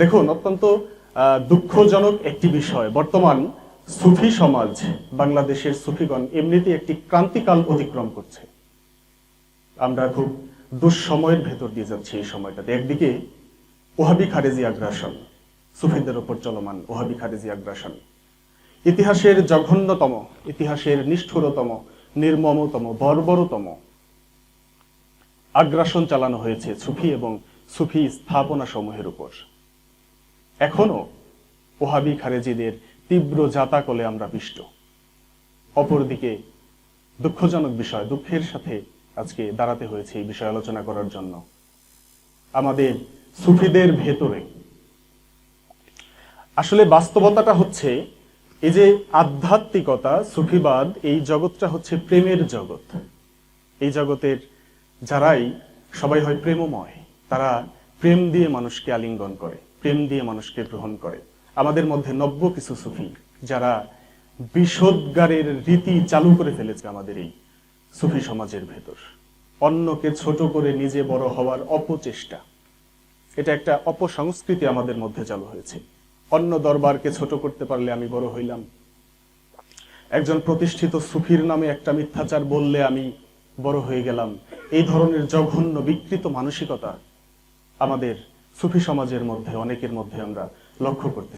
দেখুন, অত্যন্ত দুঃখজনক একটি বিষয়, বর্তমান সুফি সমাজ, বাংলাদেশের সুফিগণ এমনিতে একটি ক্রান্তিকাল অতিক্রম করছে। আমরা খুব দুঃসময়ের ভেতর দিয়ে যাচ্ছি এই সময়টাতে। একদিকে ওহাবি খারেজি আগ্রাসন, সুফিদের ওপর চলমান ওহাবি খারেজি আগ্রাসন, ইতিহাসের জঘন্যতম, ইতিহাসের নিষ্ঠুরতম, নির্মমতম, বর্বরতম আগ্রাসন চালানো হয়েছে সুফি এবং সুফি স্থাপনা সমূহের উপর। এখনো ওহাবি খারেজিদের তীব্র জাতাকলে আমরা পিষ্ট। অপরদিকে দুঃখজনক বিষয়, দুঃখের সাথে আজকে দাঁড়াতে হয়েছে এই বিষয় আলোচনা করার জন্য। আমাদের সুফিদের ভেতরে আসলে বাস্তবতাটা হচ্ছে, এই যে আধ্যাত্মিকতা, সুফিবাদ, এই জগৎটা হচ্ছে প্রেমের জগৎ। এই জগতের যারাই সবাই হয় প্রেমময়, তারা প্রেম দিয়ে মানুষকে আলিঙ্গন করে, প্রেম দিয়ে মানুষকে গ্রহণ করে। আমাদের মধ্যে নব্য কিছু সুফি যারা বিষোদ্গারের রীতি চালু করে ফেলেছে আমাদের এই সুফি সমাজের ভেতর। অন্যকে ছোট করে নিজে বড় হওয়ার অপচেষ্টা, এটা একটা অপসংস্কৃতি আমাদের মধ্যে চালু হয়েছে। অন্য দরবারকে ছোট করতে পারলে আমি বড় হইলাম, একজন প্রতিষ্ঠিত সুফির নামে একটা মিথ্যাচার বললে আমি বড় হয়ে গেলাম। এই ধরনের জঘন্য বিকৃত মানসিকতা আমাদের সুফি সমাজের মধ্যে অনেকের মধ্যে আমরা লক্ষ্য করতে